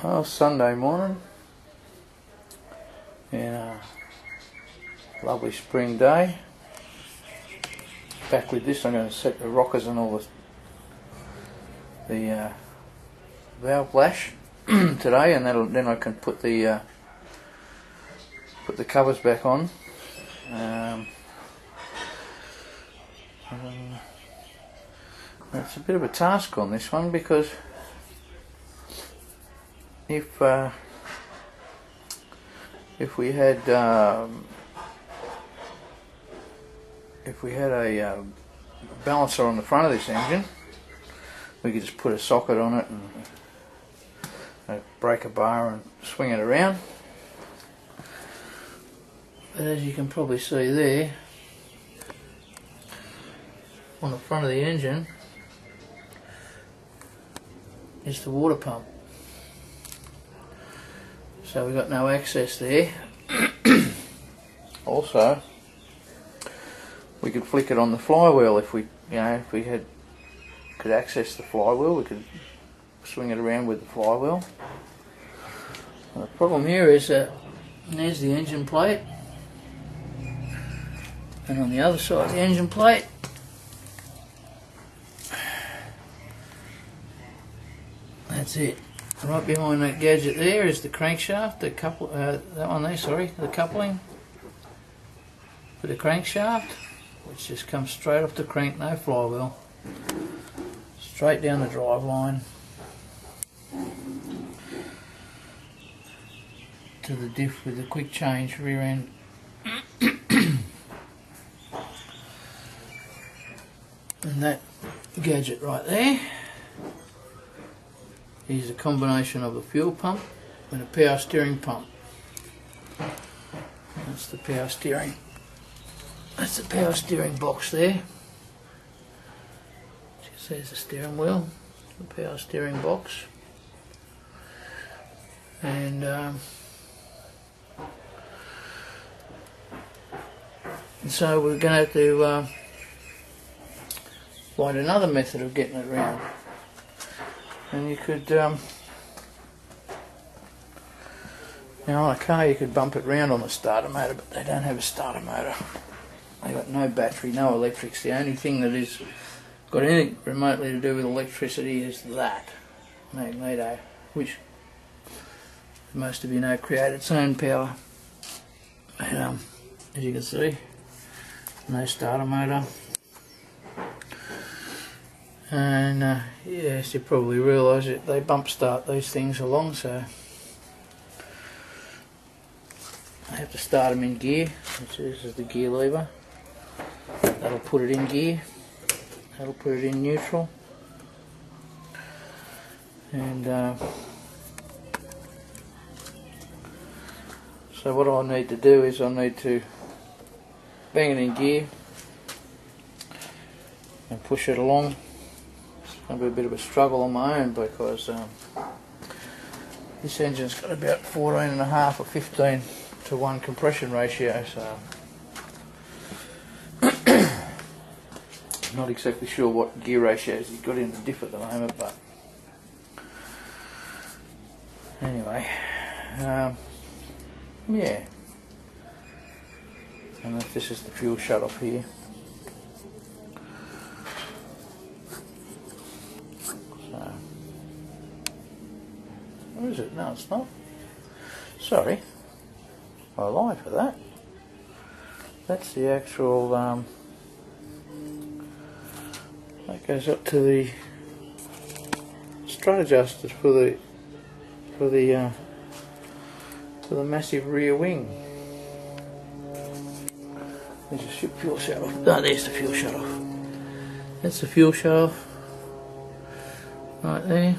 Oh, Sunday morning, and a lovely spring day. Back with this, I'm going to set the rockers and all the valve lash today, and then I can put the covers back on. It's a bit of a task on this one, because if we had a balancer on the front of this engine, we could just put a socket on it and break a bar and swing it around. But as you can probably see there, on the front of the engine is the water pump. So we've got no access there. Also, we could flick it on the flywheel if we could access the flywheel. We could swing it around with the flywheel. The problem here is that there's the engine plate, and on the other side of the engine plate that's it. Right behind that gadget there is the crankshaft, the coupling for the crankshaft, which just comes straight off the crank, no flywheel, straight down the drive line to the diff with the quick change rear end. And that gadget right there is a combination of a fuel pump and a power steering pump. That's the power steering. That's the power steering box there. Just there's the steering wheel, the power steering box, and so we're going to have to find another method of getting it around. And you could, on a car you could bump it round on the starter motor, but they don't have a starter motor. They've got no battery, no electrics. The only thing that is got anything remotely to do with electricity is that magneto, which most of you know created its own power. And as you can see, no starter motor. And yes, you probably realise that they bump start these things along, so I have to start them in gear. This is the gear lever. That'll put it in gear. That'll put it in neutral. And so what I need to do is I need to bang it in gear and push it along. It's going to be a bit of a struggle on my own, because this engine's got about 14.5 or 15 to 1 compression ratio, so not exactly sure what gear ratios he's got in the diff at the moment, but anyway, yeah. And this is the fuel shut off here. So, where is it? No, it's not. Sorry, I lied for that. That's the actual, that goes up to the strut adjusters for the massive rear wing. There's a fuel shut off. Oh, there's the fuel shut off. That's the fuel shut off right there.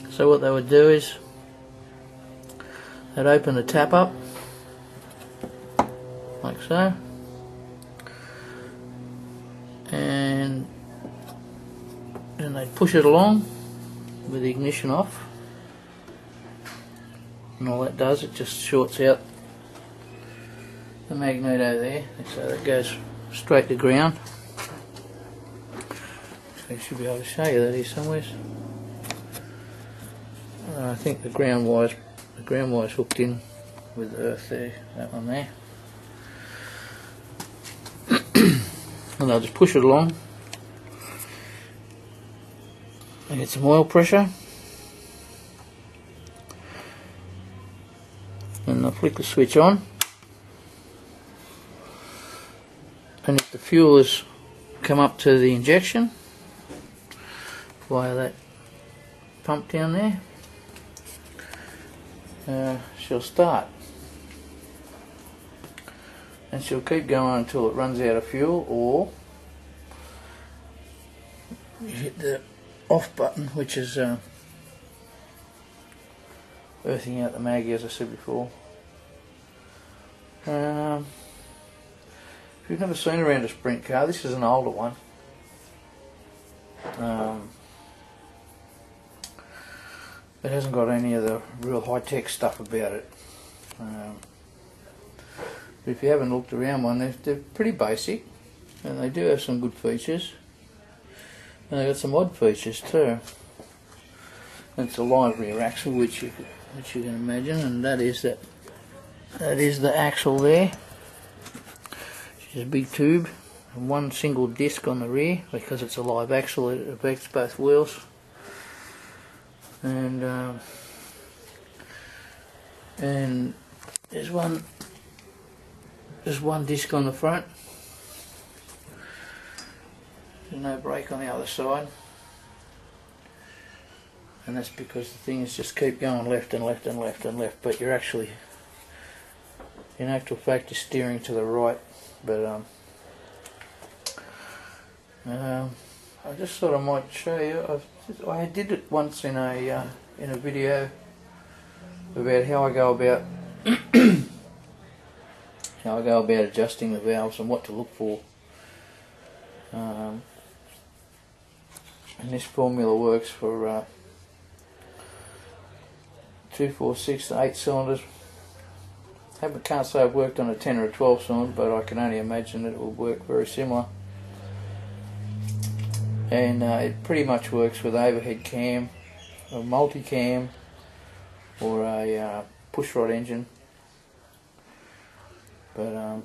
So what they would do is they'd open the tap up like so, and then they'd push it along with the ignition off, and all that does, it just shorts out the magneto there, so that goes straight to ground. So I should be able to show you that here somewhere. I think the ground wire's hooked in with the earth there, that one there. And I'll just push it along and get some oil pressure, and I'll flick the switch on, and if the fuel has come up to the injection via that pump down there, she'll start, and she'll keep going until it runs out of fuel, or you hit the off button, which is earthing out the mag, as I said before. If you've never seen around a sprint car, this is an older one. It hasn't got any of the real high-tech stuff about it. But if you haven't looked around one, they're pretty basic, and they do have some good features. And they've got some odd features too. And it's a live rear axle, which you can imagine, and that is the axle there. It's a big tube and one single disc on the rear, because it's a live axle. It affects both wheels. And there's one disc on the front. There's no brake on the other side, and that's because the things just keep going left and left and left and left, but you're actually, in actual fact, you're steering to the right. But I just thought I might show you. I did it once in a video about how I go about adjusting the valves and what to look for. And this formula works for 2, 4, 6 and 8 cylinders. Can't say I've worked on a 10 or a 12 cylinder, but I can only imagine that it will work very similar. And it pretty much works with overhead cam, a multi-cam, or a pushrod engine. But I'll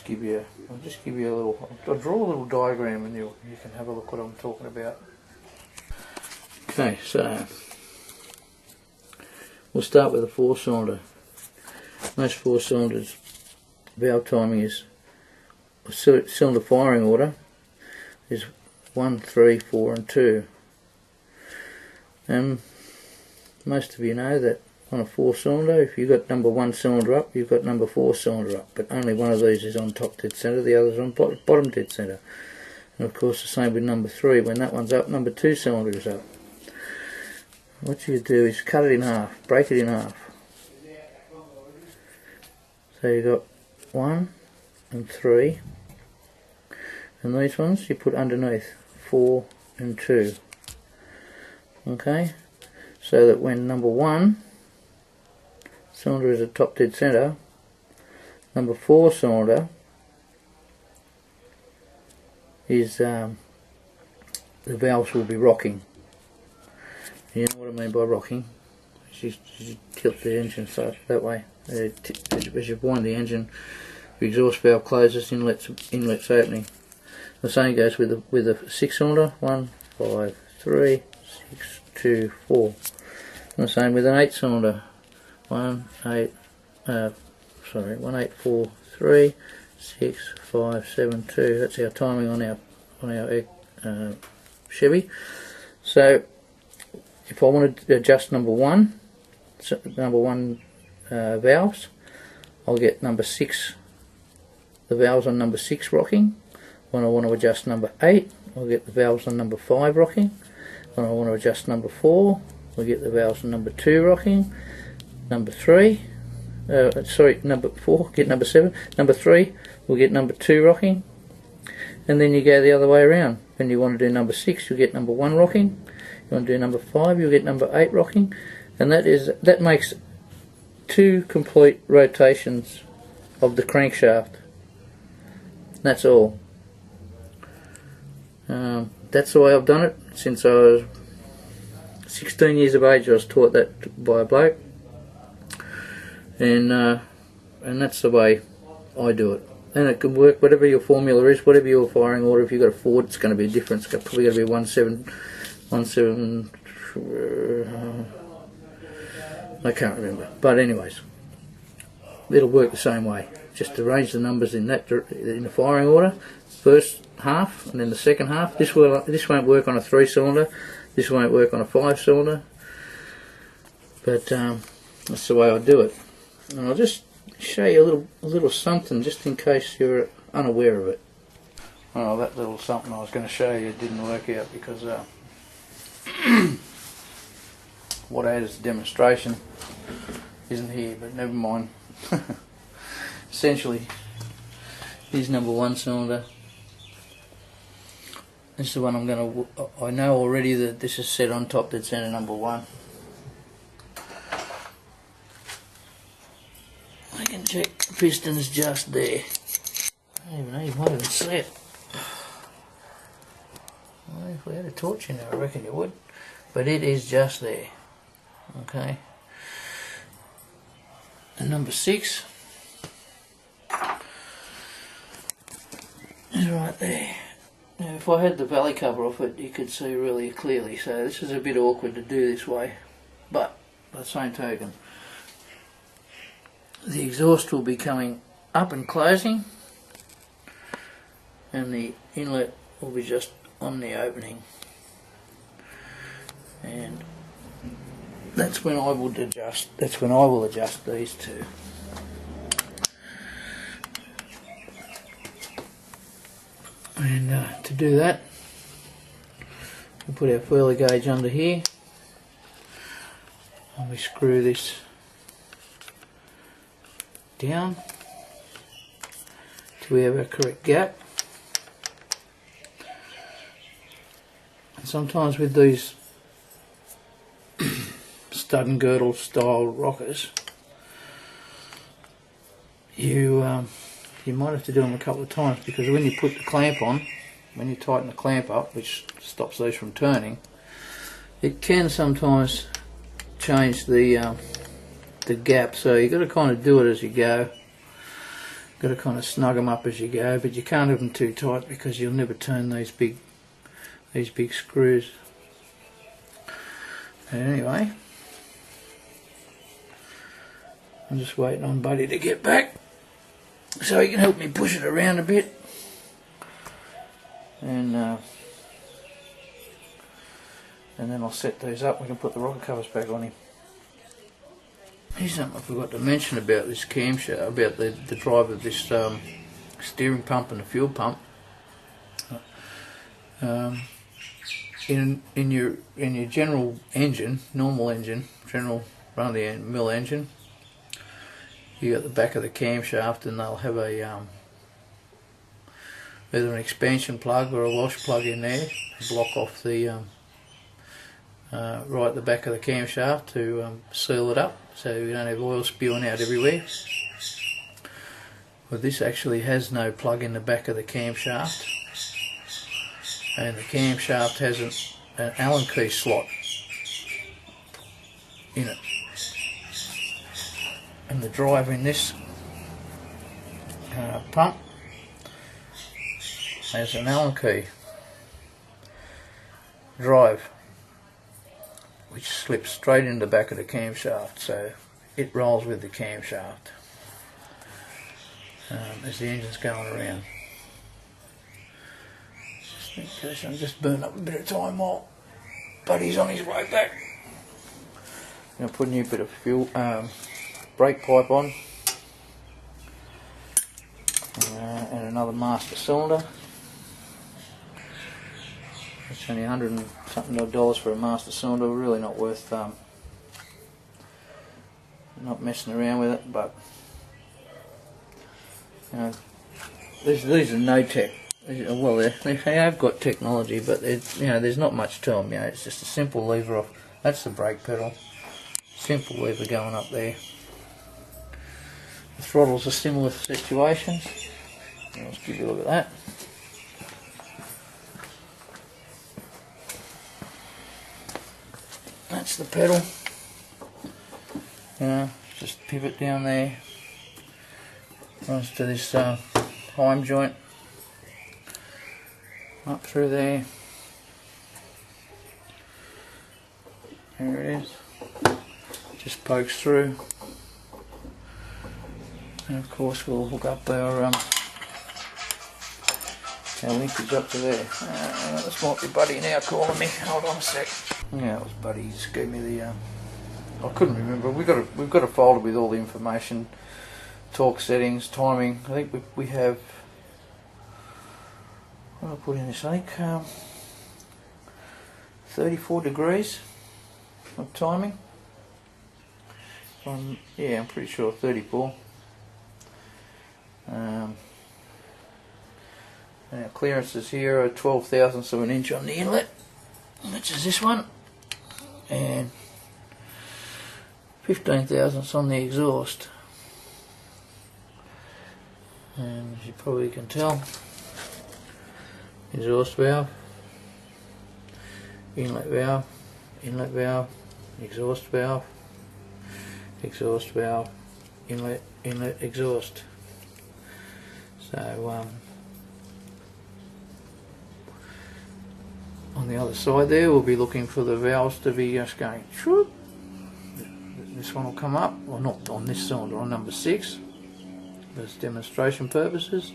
give you a little. I'll draw a little diagram, and you can have a look what I'm talking about. Okay, so we'll start with a 4-cylinder. Most 4-cylinders, valve timing is, cylinder firing order is 1, 3, 4 and 2. Most of you know that on a 4-cylinder, if you've got number 1 cylinder up, you've got number 4 cylinder up, but only one of these is on top dead centre, the other's on bottom dead centre. And of course the same with number 3, when that one's up, number 2 cylinder is up. What you do is cut it in half, break it in half. So you've got 1 and 3, and these ones you put underneath 4 and 2. Okay, so that when number 1 cylinder is at top dead centre, number 4 cylinder is the valves will be rocking. You know what I mean by rocking? You tilt the engine so that way. As you wind the engine, the exhaust valve closes, inlets opening. The same goes with a 6-cylinder. 1, 5, 3, 6, 2, 4. And the same with an 8-cylinder. 1, 8, 4, 3, 6, 5, 7, 2. That's our timing on our Chevy. So if I wanted to adjust number 1 valves, I'll get number 6, the valves on number 6 rocking. When I want to adjust number 8, I'll get the valves on number 5 rocking. When I want to adjust number 4, I'll get the valves on number 2 rocking. Number 3, number 4, get number 7. Number 3, we'll get number 2 rocking. And then you go the other way around. When you want to do number 6, you'll get number 1 rocking. You want to do number 5, you'll get number 8 rocking. And that makes 2 complete rotations of the crankshaft. That's all. That's the way I've done it since I was 16 years of age I was taught that by a bloke, and that's the way I do it. And it can work, whatever your formula is, whatever your firing order. If you've got a Ford, it's going to be different. It's probably going to be 17, I can't remember. But anyways, it'll work the same way. Just arrange the numbers in the firing order. First half, and then the second half. This won't work on a 3-cylinder. This won't work on a 5-cylinder. But that's the way I do it. And I'll just show you a little something, just in case you're unaware of it. Well, that little something I was going to show you didn't work out because what I had as a demonstration isn't here, but never mind. Essentially, here's number 1 cylinder. This is the one I know already that this is set on top, that's in number 1. I can check the piston's just there. I don't even know, you might even see it. Well, if we had a torch in there, I reckon you would. But it is just there. Okay. And number 6 is right there. Now, if I had the valley cover off it, you could see really clearly. So this is a bit awkward to do this way. But by the same token, the exhaust will be coming up and closing, and the inlet will be just on the opening, and that's when I will adjust. That's when I will adjust these two. And to do that, we'll put our feeler gauge under here, and we screw this down till we have our correct gap. And sometimes with these stud and girdle style rockers, you might have to do them a couple of times, because when you put the clamp on, when you tighten the clamp up, which stops those from turning, it can sometimes change the gap. So you've got to kind of do it as you go. Got to kind of snug them up as you go, but you can't have them too tight because you'll never turn these big screws. And anyway, I'm just waiting on Buddy to get back so he can help me push it around a bit. And then I'll set these up. We can put the rocker covers back on him. Here's something I forgot to mention about this camshaft, about the drive of this steering pump and the fuel pump. In your general engine, normal engine, general run-of-the-mill engine, you got the back of the camshaft, and they'll have a either an expansion plug or a wash plug in there to block off the right at the back of the camshaft to seal it up, so you don't have oil spewing out everywhere. But this actually has no plug in the back of the camshaft, and the camshaft has an Allen key slot in it, and the drive in this pump has an Allen key drive which slips straight into the back of the camshaft, so it rolls with the camshaft as the engine's going around. Just in case I'm just burning up a bit of time while Buddy's on his way back. I'm going to put a new bit of fuel brake pipe on, and another master cylinder. It's only $100 and something for a master cylinder. Really not worth not messing around with it. But you know, these are no tech. Well, they have got technology, but there's not much to them. It's just a simple lever off. That's the brake pedal. Simple lever going up there. The throttles are similar situations. Let's give you a look at that. that's the pedal. You know, just pivot down there, runs to this heim joint, up through there. There it is. Just pokes through, and of course we'll hook up our linkage up to there. This might be Buddy now calling me. Hold on a sec. Yeah, it was Buddy. He just gave me the. I couldn't remember. We've got a folder with all the information, torque settings, timing. I think we have. What did I put in this? I think 34 degrees of timing. Yeah, I'm pretty sure 34. And our clearances here are 12 thousandths of an inch on the inlet, which is this one, and 15 thousandths on the exhaust. And as you probably can tell, exhaust valve, inlet valve, exhaust valve, inlet, exhaust. So on the other side there, we'll be looking for the valves to be just going whoop. This one will come up, well, not on this cylinder, on number 6, for demonstration purposes.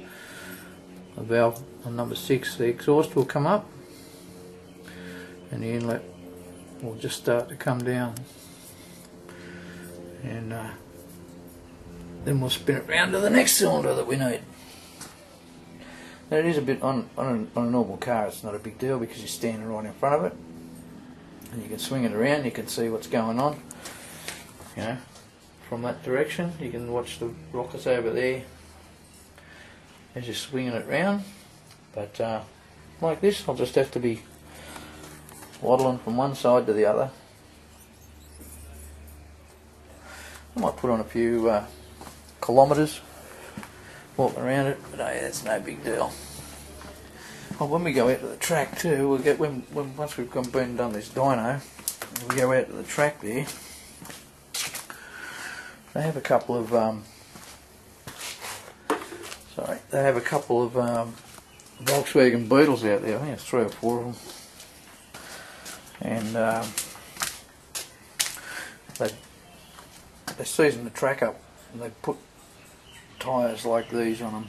The valve on number 6, the exhaust will come up, and the inlet will just start to come down, and then we'll spin it round to the next cylinder that we need. Now it is a bit, on a normal car it's not a big deal because you're standing right in front of it and you can swing it around, you can see what's going on, you know, from that direction. You can watch the rockets over there as you're swinging it round, but like this I'll just have to be waddling from one side to the other. I might put on a few kilometres walking around it, but hey, that's no big deal. Well, when we go out to the track too, we'll get once we've been and done this dyno, we go out to the track there. They have a couple of Volkswagen Beetles out there. I think it's 3 or 4 of them, and they season the track up and they put tyres like these on them,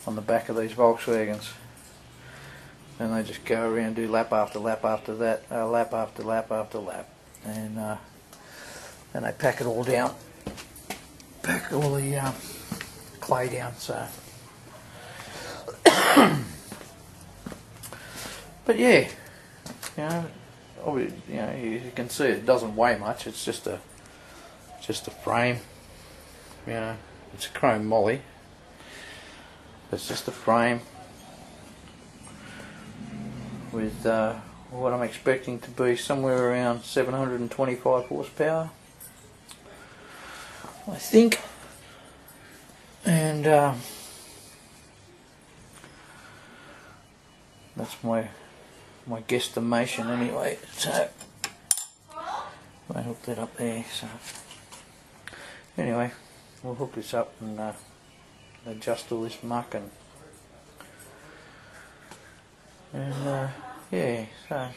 on the back of these Volkswagens, and they just go around, do lap after lap after that, lap after lap after lap, and they pack it all down, pack all the clay down. So but yeah, you can see it doesn't weigh much. It's just a frame, it's a chrome molly. It's just a frame with what I'm expecting to be somewhere around 725 horsepower, I think, and that's my guesstimation anyway. So I hooked that up there. So anyway, we'll hook this up and adjust all this muck and yeah, so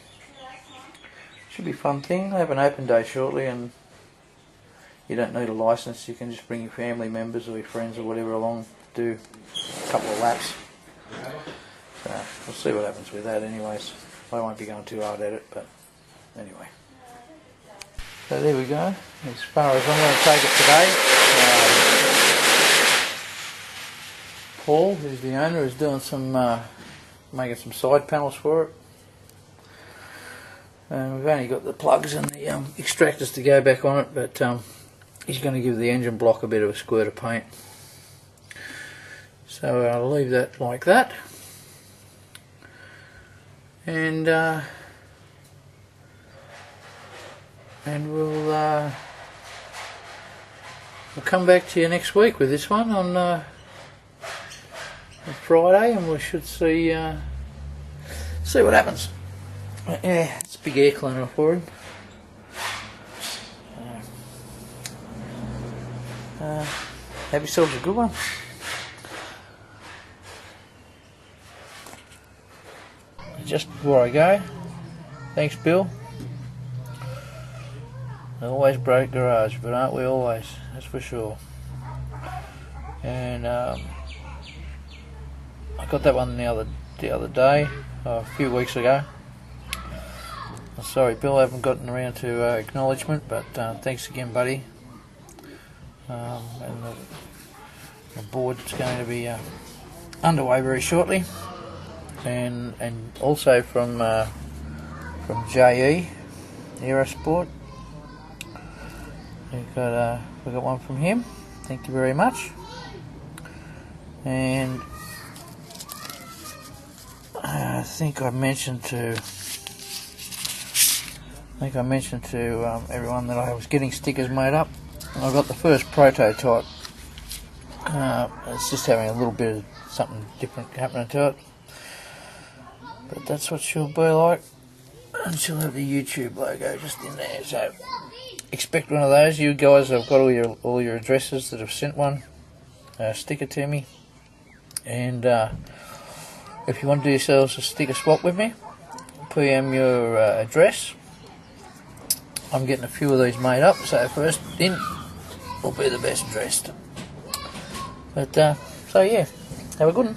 should be a fun thing. They have an open day shortly, and you don't need a license. You can just bring your family members or your friends or whatever along, do a couple of laps. So we'll see what happens with that anyways. I won't be going too hard at it, but anyway. So there we go, as far as I'm going to take it today. Paul, who's the owner, is doing some making some side panels for it, and we've only got the plugs and the extractors to go back on it, but he's going to give the engine block a bit of a squirt of paint. So I'll leave that like that, and we'll come back to you next week with this one on Friday, and we should see what happens. Yeah, it's a big air cleaner for him. have yourselves a good one. Just before I go, thanks Bill. Always broke garage, but aren't we always? That's for sure. And I got that one the other day, a few weeks ago. Sorry Bill, I haven't gotten around to acknowledgement, but thanks again buddy. And the board's going to be underway very shortly, and also from JE Aerosport, we got one from him. Thank you very much. And I think I mentioned to everyone that I was getting stickers made up. I got the first prototype. It's just having a little bit of something different happening to it, but that's what she'll be like, and she'll have the YouTube logo just in there. So expect one of those. You guys have got all your addresses that have sent one sticker to me, and if you want to do yourselves a sticker swap with me, PM your address. I'm getting a few of these made up, so first in will be the best dressed. But so yeah, have a good one.